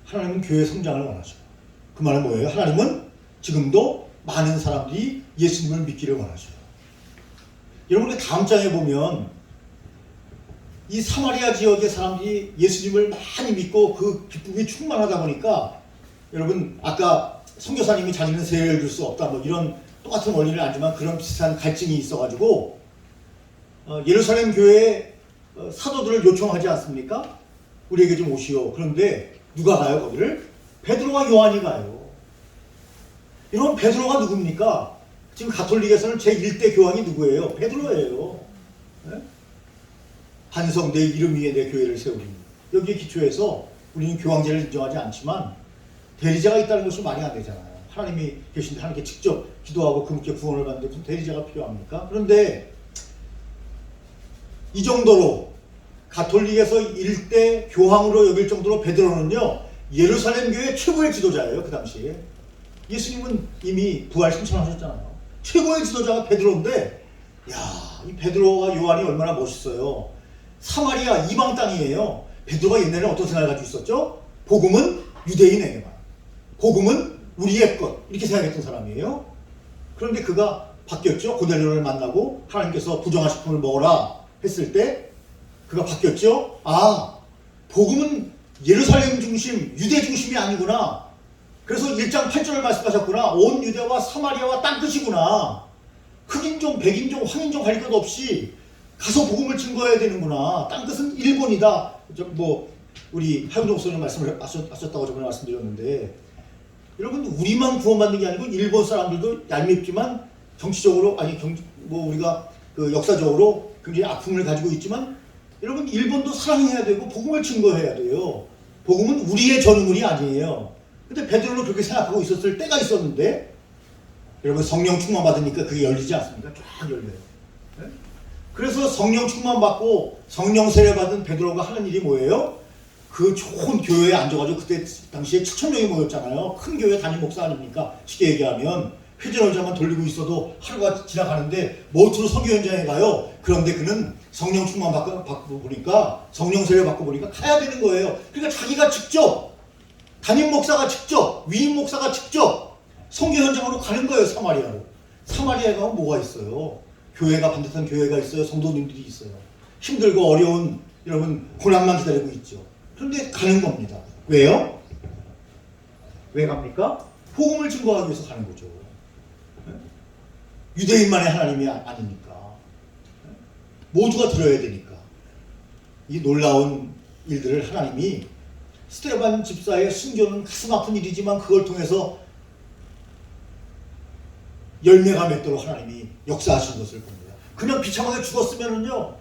하나님은 교회 성장을 원하셔요. 그 말은 뭐예요? 하나님은 지금도 많은 사람들이 예수님을 믿기를 원하셔요. 여러분 우리 다음 장에 보면 이 사마리아 지역의 사람들이 예수님을 많이 믿고 그 기쁨이 충만하다 보니까 여러분 아까 선교사님이 자기는 세례를 줄 수 없다 뭐 이런 똑같은 원리는 아니지만 그런 비슷한 갈증이 있어가지고 예루살렘 교회에 사도들을 요청하지 않습니까? 우리에게 좀 오시오. 그런데 누가 가요 거기를? 베드로와 요한이 가요. 이런 베드로가 누굽니까? 지금 가톨릭에서는 제1대 교황이 누구예요? 베드로예요. 네? 반석 내 이름 위에 내 교회를 세우리. 여기에 기초해서 우리는 교황제를 인정하지 않지만 대리자가 있다는 것이 말이 안 되잖아요. 하나님이 계신데 하나님께 직접 기도하고 그분께 구원을 받는데 무슨 대리자가 필요합니까? 그런데 이 정도로 가톨릭에서 일대 교황으로 여길 정도로 베드로는요 예루살렘 교회 최고의 지도자예요. 그 당시에 예수님은 이미 부활 신천하셨잖아요. 최고의 지도자가 베드로인데 야, 이 베드로와 요한이 얼마나 멋있어요. 사마리아 이방 땅이에요. 베드로가 옛날에 어떤 생각을 가지고 있었죠? 복음은 유대인에게만, 복음은 우리의 것 이렇게 생각했던 사람이에요. 그런데 그가 바뀌었죠. 고넬료를 만나고 하나님께서 부정한 식품을 먹어라 했을 때 그가 바뀌었죠. 아, 복음은 예루살렘 중심, 유대 중심이 아니구나. 그래서 1장 8절을 말씀하셨구나. 온 유대와 사마리아와 땅끝이구나. 흑인종, 백인종, 황인종 할 것 없이 가서 복음을 증거해야 되는구나. 땅끝은 일본이다. 뭐 우리 하용조 목사님 말씀을 하셨다고 저번에 말씀드렸는데 여러분 우리만 구원받는 게 아니고 일본 사람들도 얄밉지만 정치적으로 뭐 우리가 그 역사적으로 굉장히 아픔을 가지고 있지만 여러분 일본도 사랑해야 되고 복음을 증거해야 돼요. 복음은 우리의 전유물이 아니에요. 근데 베드로는 그렇게 생각하고 있었을 때가 있었는데 여러분 성령 충만 받으니까 그게 열리지 않습니까? 쫙 열려요. 네? 그래서 성령 충만 받고 성령 세례 받은 베드로가 하는 일이 뭐예요? 그 좋은 교회에 앉아가지고 그때 당시에 7,000명이 모였잖아요. 큰 교회 담임 목사 아닙니까? 쉽게 얘기하면 회전의자만 돌리고 있어도 하루가 지나가는데 모투로 선교 현장에 가요. 그런데 그는 성령 충만 받고 보니까 성령 세례 받고 보니까 가야 되는 거예요. 그러니까 자기가 직접 담임 목사가 직접 위임 목사가 직접 선교 현장으로 가는 거예요. 사마리아로. 사마리아에 가면 뭐가 있어요? 교회가 반듯한 교회가 있어요. 성도님들이 있어요. 힘들고 어려운 여러분 고난만 기다리고 있죠. 그런데 가는 겁니다. 왜요? 왜 갑니까? 복음을 증거하기 위해서 가는 거죠. 유대인만의 하나님이 아니니까. 모두가 들어야 되니까. 이 놀라운 일들을 하나님이 스데반 집사의 순교는 가슴 아픈 일이지만 그걸 통해서 열매가 맺도록 하나님이 역사하신 것을 봅니다. 그냥 비참하게 죽었으면은요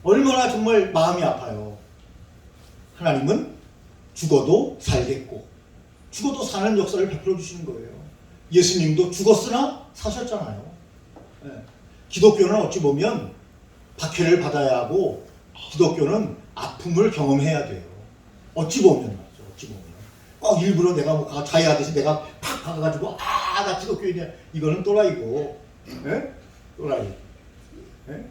얼마나 정말 마음이 아파요. 하나님은 죽어도 살겠고 죽어도 사는 역사를 베풀어 주시는 거예요. 예수님도 죽었으나 사셨잖아요. 네. 기독교는 어찌 보면 박해를 받아야 하고 기독교는 아픔을 경험해야 돼요. 어찌 보면 말이죠. 어찌 보면 꼭 일부러 내가 뭐 자해하듯이 내가 팍 박아가지고 나 기독교인이야 이거는 또라이고, 네? 또라이. 네?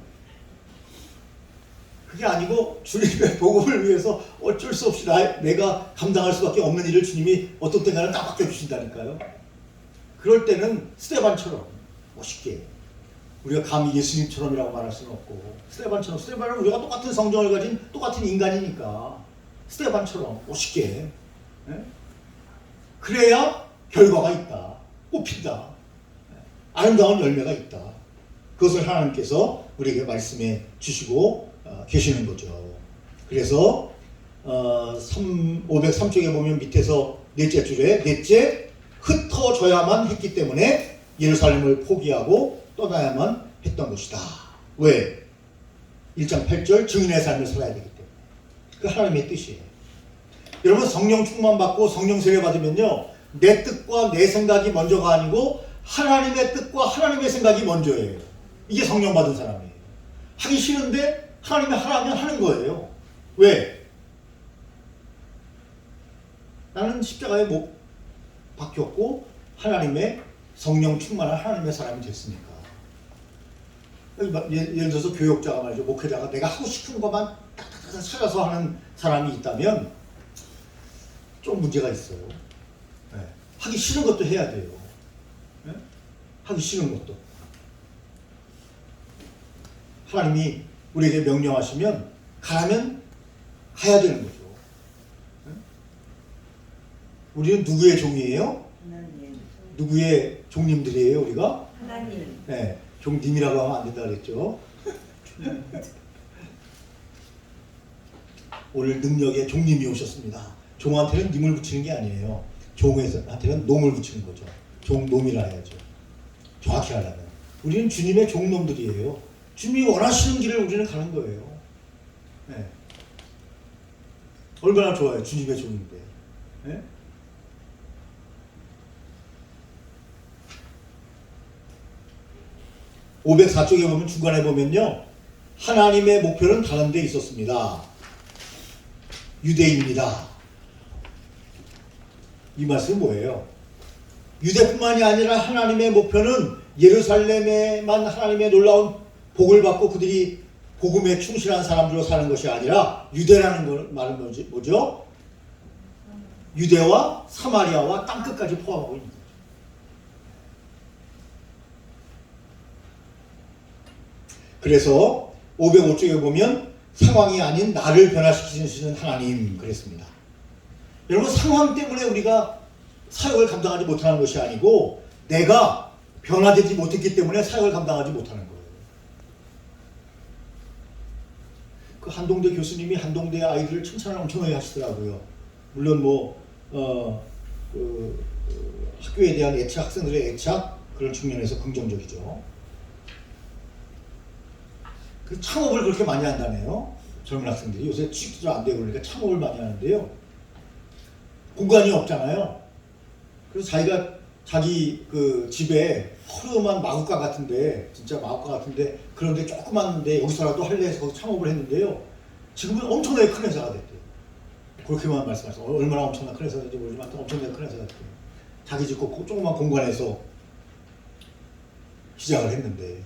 그게 아니고 주님의 복음을 위해서 어쩔 수 없이 내가 감당할 수밖에 없는 일을 주님이 어떤 때가는 다 맡겨주신다니까요. 그럴 때는 스데반처럼 멋있게 우리가 감히 예수님처럼이라고 말할 수는 없고 스데반은 우리가 똑같은 성정을 가진 똑같은 인간이니까 스데반처럼 멋있게, 예? 그래야 결과가 있다. 꽃핀다. 아름다운 열매가 있다. 그것을 하나님께서 우리에게 말씀해 주시고 계시는 거죠. 그래서 503쪽에 보면 밑에서 넷째 줄에 넷째 흩어져야만 했기 때문에 예루살렘을 포기하고 떠나야만 했던 것이다. 왜? 1장 8절 증인의 삶을 살아야 되기 때문에. 그 하나님의 뜻이에요. 여러분 성령 충만 받고 성령 세례 받으면요 내 뜻과 내 생각이 먼저가 아니고 하나님의 뜻과 하나님의 생각이 먼저예요. 이게 성령 받은 사람이에요. 하기 싫은데 하나님이 하라면 하는 거예요. 왜? 나는 십자가에 못 박혔고 하나님의 성령 충만한 하나님의 사람이 됐으니까. 예를 들어서 교역자가 말이죠. 목회자가 내가 하고 싶은 것만 딱딱딱 찾아서 하는 사람이 있다면 좀 문제가 있어요. 네. 하기 싫은 것도 해야 돼요. 네? 하기 싫은 것도. 하나님이 우리에게 명령하시면 가라면 가야 되는 거죠. 네? 우리는 누구의 종이에요? 하나님. 누구의 종님들이에요, 우리가? 하나님. 네, 종님이라고 하면 안 된다 그랬죠. 오늘 능력의 종님이 오셨습니다. 종한테는 님을 붙이는 게 아니에요. 종한테는 놈을 붙이는 거죠. 종놈이라 해야죠. 정확히 하려면. 우리는 주님의 종놈들이에요. 주님이 원하시는 길을 우리는 가는 거예요. 네. 얼마나 좋아요. 주님의 종인데. 네? (504쪽에) 보면 중간에 보면요 하나님의 목표는 다른 데 있었습니다. 유대인입니다. 이 말씀은 뭐예요? 유대뿐만이 아니라 하나님의 목표는 예루살렘에만 하나님의 놀라운 복을 받고 그들이 복음에 충실한 사람들로 사는 것이 아니라 유대라는 말은 뭐죠? 유대와 사마리아와 땅끝까지 포함하고 있는 거죠. 그래서 505쪽에 보면 상황이 아닌 나를 변화시키시는 하나님 그랬습니다. 여러분 상황 때문에 우리가 사역을 감당하지 못하는 것이 아니고 내가 변화되지 못했기 때문에 사역을 감당하지 못하는 거예요. 그 한동대 교수님이 한동대 아이들을 칭찬을 엄청나게 하시더라고요. 물론 학교에 대한 애착, 학생들의 애착 그런 측면에서 긍정적이죠. 그 창업을 그렇게 많이 한다네요. 젊은 학생들이 요새 취직도 안 되고 그러니까 창업을 많이 하는데요. 공간이 없잖아요. 그래서 자기 그 집에 허름한 마구가 같은데 진짜 마구가 같은데 그런데 조그만데 여기서라도 할래 해서 창업을 했는데요. 지금은 엄청나게 큰 회사가 됐대요. 그렇게만 말씀하셨어요. 얼마나 엄청난 큰 회사인지 모르지만 엄청나게 큰 회사가 됐대요. 자기 집 조그만 공간에서 시작을 했는데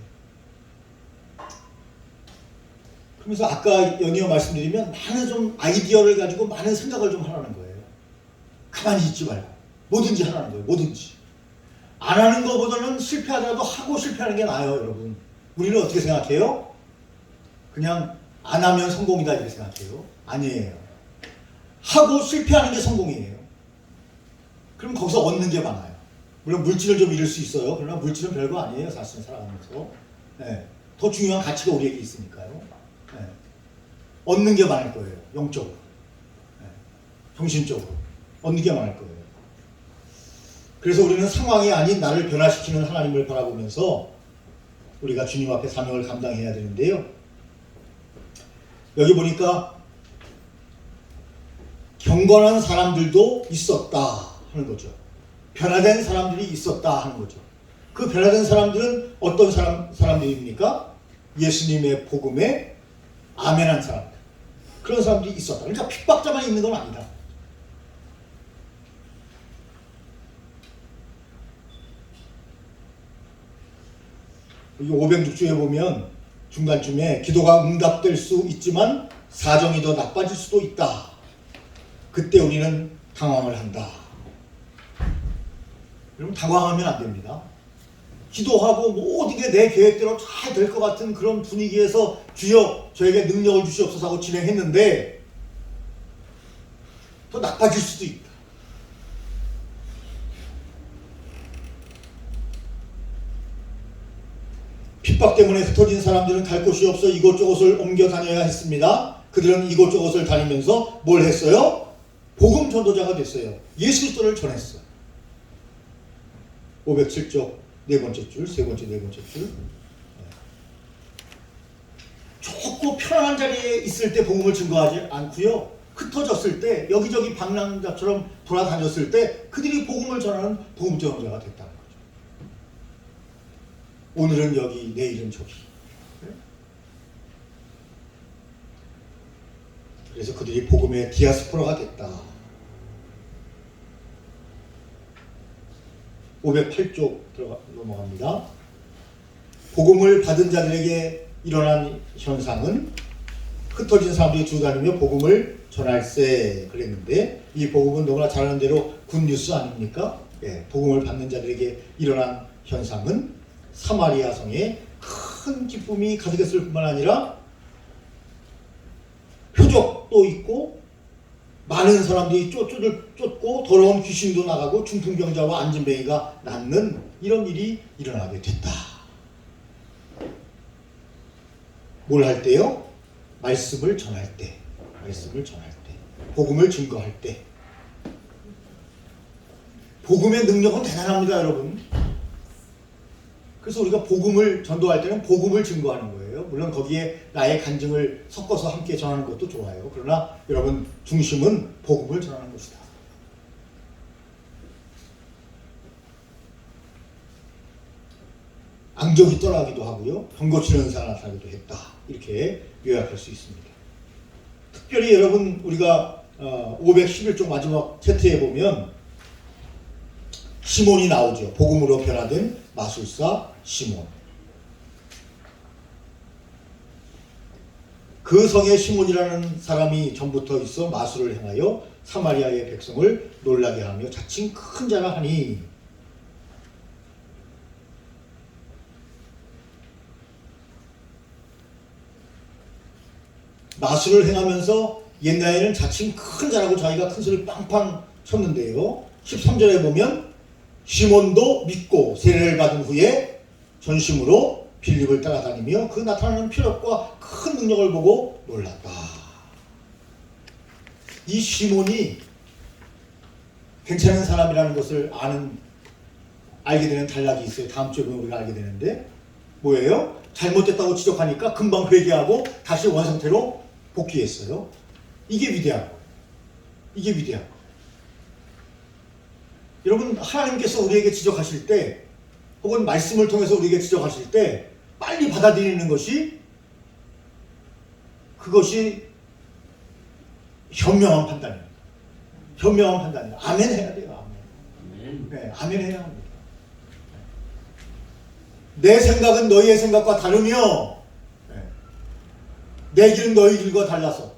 그러면서 아까 연이어 말씀드리면 많은 좀 아이디어를 가지고 많은 생각을 좀 하라는 거예요. 가만히 있지 말고 뭐든지 하라는 거예요. 뭐든지. 안 하는 것보다는 실패하더라도 하고 실패하는 게 나아요. 여러분. 우리는 어떻게 생각해요? 그냥 안 하면 성공이다 이렇게 생각해요. 아니에요. 하고 실패하는 게 성공이에요. 그럼 거기서 얻는 게 많아요. 물론 물질을 좀 잃을 수 있어요. 그러나 물질은 별거 아니에요. 사실 살아가면서. 네. 더 중요한 가치가 우리에게 있으니까요. 네. 얻는 게 많을 거예요. 영적으로. 정신적으로. 얻는 게 많을 거예요. 그래서 우리는 상황이 아닌 나를 변화시키는 하나님을 바라보면서 우리가 주님 앞에 사명을 감당해야 되는데요. 여기 보니까 경건한 사람들도 있었다 하는 거죠. 변화된 사람들이 있었다 하는 거죠. 그 변화된 사람들은 어떤 사람들입니까? 예수님의 복음에 아멘한 사람들. 그런 사람들이 있었다. 그러니까 핍박자만 있는 건 아니다. 여기 506조에 보면 중간쯤에 기도가 응답될 수 있지만 사정이 더 나빠질 수도 있다. 그때 우리는 당황을 한다. 여러분 당황하면 안 됩니다. 기도하고 모든 게 내 계획대로 잘 될 것 같은 그런 분위기에서 주여 저에게 능력을 주시옵소서 하고 진행했는데 더 나빠질 수도 있다. 핍박 때문에 흩어진 사람들은 갈 곳이 없어 이곳저곳을 옮겨 다녀야 했습니다. 그들은 이곳저곳을 다니면서 뭘 했어요? 복음 전도자가 됐어요. 예수 그리스도를 전했어요. 507쪽 네 번째 줄, 세 번째, 네 번째 줄. 좋고 편안한 자리에 있을 때 복음을 증거하지 않고요. 흩어졌을 때 여기저기 방랑자처럼 돌아다녔을 때 그들이 복음을 전하는 복음 전도자가 됐다는 거죠. 오늘은 여기, 내일은 저기. 그래서 그들이 복음의 디아스포라가 됐다. 508쪽 넘어갑니다. 복음을 받은 자들에게 일어난 현상은 흩어진 사람들이 주다니며 복음을 전할세 그랬는데 이 복음은 너무나 잘 아는 대로 굿뉴스 아닙니까? 예, 복음을 받는 자들에게 일어난 현상은 사마리아 성에 큰 기쁨이 가득했을 뿐만 아니라 표적도 있고 많은 사람들이 쫓고 더러운 귀신도 나가고 중풍병자와 안진뱅이가 낫는 이런 일이 일어나게 됐다. 뭘 할 때요? 말씀을 전할 때, 복음을 증거할 때. 복음의 능력은 대단합니다, 여러분. 그래서 우리가 복음을 전도할 때는 복음을 증거하는 거예요. 물론 거기에 나의 간증을 섞어서 함께 전하는 것도 좋아요. 그러나 여러분 중심은 복음을 전하는 것이다. 앙적이 떠나기도 하고요. 병 고치는 의사가 나타나기도 했다. 이렇게 요약할 수 있습니다. 특별히 여러분 우리가 511쪽 마지막 Z에 보면 시몬이 나오죠. 복음으로 변화된 마술사 시몬. 그 성에 시몬이라는 사람이 전부터 있어 마술을 행하여 사마리아의 백성을 놀라게 하며 자칭 큰 자라 하니 마술을 행하면서 옛날에는 자칭 큰 자라고 자기가 큰 소리 빵빵 쳤는데요. 13절에 보면 시몬도 믿고 세례를 받은 후에 전심으로 빌립을 따라다니며 그 나타나는 표적과 큰 능력을 보고 놀랐다. 이 시몬이 괜찮은 사람이라는 것을 알게 되는 단락이 있어요. 다음 주에 보면 우리가 알게 되는데 뭐예요? 잘못됐다고 지적하니까 금방 회개하고 다시 원상태로 복귀했어요. 이게 위대한 거예요. 이게 위대한 거예요. 여러분 하나님께서 우리에게 지적하실 때 혹은 말씀을 통해서 우리에게 지적하실 때 빨리 받아들이는 것이 그것이 현명한 판단입니다. 현명한 판단입니다. 아멘 해야 돼요. 아멘. 네, 아멘 해야 합니다. 내 생각은 너희의 생각과 다르며 내 길은 너희 길과 달라서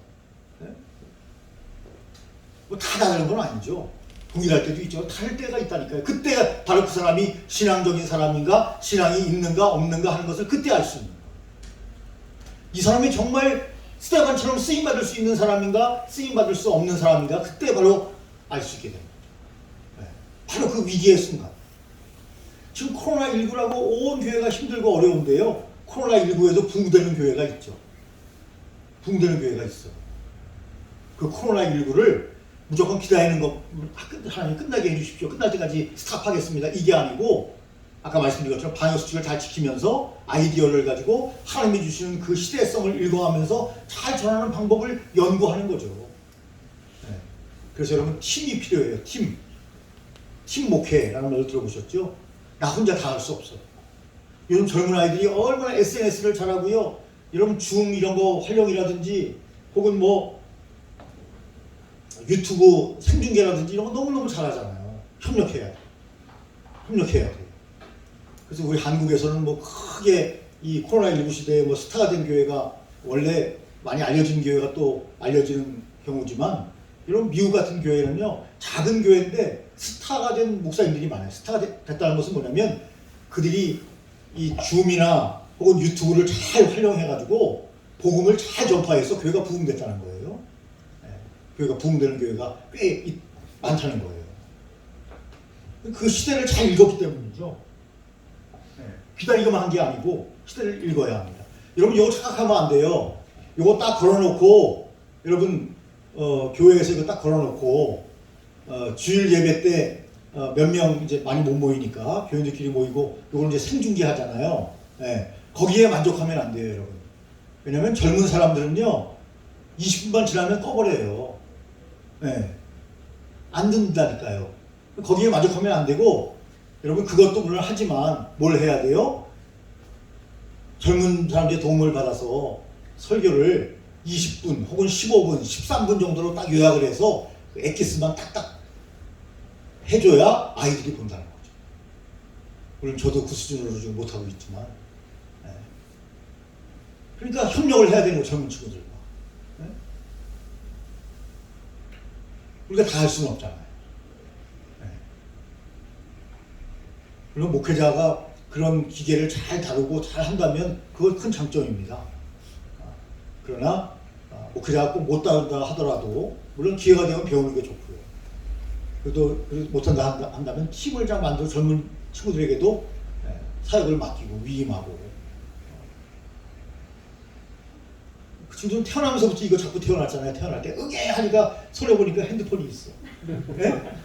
뭐 다 다른 건 아니죠. 동일할 때도 있죠. 다를 때가 있다니까요. 그때 바로 그 사람이 신앙적인 사람인가 신앙이 있는가 없는가 하는 것을 그때 알 수 있는 거예요. 이 사람이 정말 스테반처럼 쓰임받을 수 있는 사람인가 쓰임받을 수 없는 사람인가 그때 바로 알 수 있게 됩니다. 바로 그 위기의 순간. 지금 코로나19라고 온 교회가 힘들고 어려운데요. 코로나19에도 붕괴되는 교회가 있죠. 부흥되는 교회가 있어. 그 코로나19를 무조건 기다리는 거 하나님 끝나게 해주십시오. 끝날 때까지 스탑하겠습니다. 이게 아니고 아까 말씀드린 것처럼 방역수칙을 잘 지키면서 아이디어를 가지고 하나님이 주시는 그 시대성을 읽어가면서 잘 전하는 방법을 연구하는 거죠. 네. 그래서 여러분 팀이 필요해요. 팀 목회라는 말을 들어보셨죠? 나 혼자 다 할 수 없어. 요즘 젊은 아이들이 얼마나 SNS를 잘하고요. 여러분 줌 이런 거 활용이라든지 혹은 뭐 유튜브 생중계라든지 이런 거 너무너무 잘하잖아요. 협력해야 돼. 그래서 우리 한국에서는 뭐 크게 이 코로나19 시대에 뭐 스타가 된 교회가 원래 많이 알려진 교회가 또 알려지는 경우지만 이런 미국 같은 교회는요 작은 교회인데 스타가 된 목사님들이 많아요. 스타가 됐다는 것은 뭐냐면 그들이 이 줌이나 혹은 유튜브를 잘 활용해가지고 복음을 잘 전파해서 교회가 부흥됐다는 거예요. 네. 교회가 부흥되는 교회가 꽤 많다는 거예요. 그 시대를 잘 읽었기 때문이죠. 네. 기다리기만 한 게 아니고 시대를 읽어야 합니다. 여러분 이거 착각하면 안 돼요. 이거 딱 걸어놓고 여러분 교회에서 이거 딱 걸어놓고 주일 예배 때 몇 명 이제 많이 못 모이니까 교인들끼리 모이고 이걸 이제 생중계 하잖아요. 네. 거기에 만족하면 안 돼요, 여러분. 왜냐면 젊은 사람들은요 20분만 지나면 꺼버려요. 네. 안 듣는다니까요. 거기에 만족하면 안 되고 여러분 그것도 물론 하지만 뭘 해야 돼요? 젊은 사람들의 도움을 받아서 설교를 20분 혹은 15분, 13분 정도로 딱 요약을 해서 엑기스만 딱딱 해줘야 아이들이 본다는 거죠. 물론 저도 그 수준으로 지금 못하고 있지만 네. 그러니까 협력을 해야 되는 거 젊은 친구들과 네? 우리가 다 할 수는 없잖아요. 네. 물론 목회자가 그런 기계를 잘 다루고 잘 한다면 그건 큰 장점입니다. 그러나 목회자가 꼭 못한다 하더라도 물론 기회가 되면 배우는 게 좋고요. 그래도 못한다 한다면 팀을 잘 만들어 젊은 친구들에게도 사역을 맡기고 위임하고 그 친구들은 태어나면서부터 이거 자꾸 태어났잖아요. 태어날 때 응애하니까 손에 보니까 핸드폰이 있어. 네?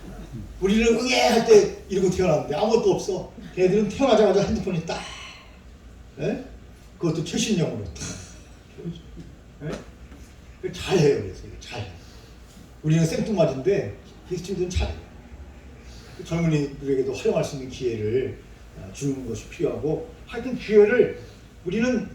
우리는 응애할 때 이러고 태어났는데 아무것도 없어. 걔네들은 태어나자마자 핸드폰이 딱 네? 그것도 최신형으로 네? 잘해요. 그래서 잘해. 우리는 생뚱맞은데 그 친구들은 잘해요. 젊은이들에게도 활용할 수 있는 기회를 주는 것이 필요하고 하여튼 우리는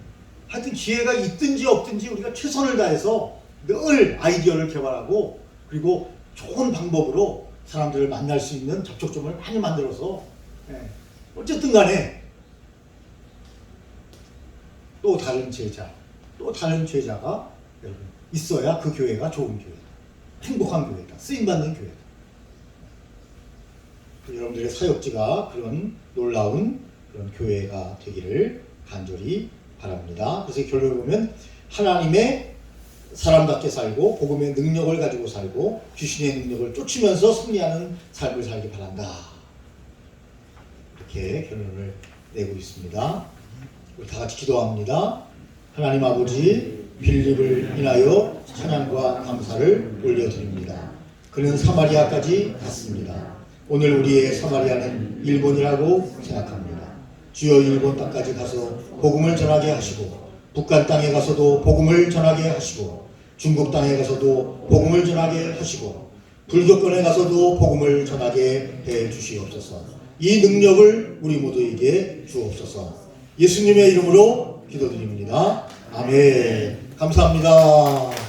기회가 있든지 없든지 우리가 최선을 다해서 늘 아이디어를 개발하고 그리고 좋은 방법으로 사람들을 만날 수 있는 접촉점을 많이 만들어서 어쨌든 간에 또 다른 제자가 여러분 있어야 그 교회가 좋은 교회다. 행복한 교회다. 쓰임받는 교회다. 여러분들의 사역지가 그런 놀라운 그런 교회가 되기를 간절히 바랍니다. 그래서 결론을 보면 하나님의 사람답게 살고 복음의 능력을 가지고 살고 귀신의 능력을 쫓으면서 승리하는 삶을 살기 바란다. 이렇게 결론을 내고 있습니다. 우리 다 같이 기도합니다. 하나님 아버지 빌립을 인하여 찬양과 감사를 올려드립니다. 그는 사마리아까지 갔습니다. 오늘 우리의 사마리아는 일본이라고 생각합니다. 주여 일본 땅까지 가서 복음을 전하게 하시고 북한 땅에 가서도 복음을 전하게 하시고 중국 땅에 가서도 복음을 전하게 하시고 불교권에 가서도 복음을 전하게 해 주시옵소서. 이 능력을 우리 모두에게 주옵소서. 예수님의 이름으로 기도드립니다. 아멘. 감사합니다.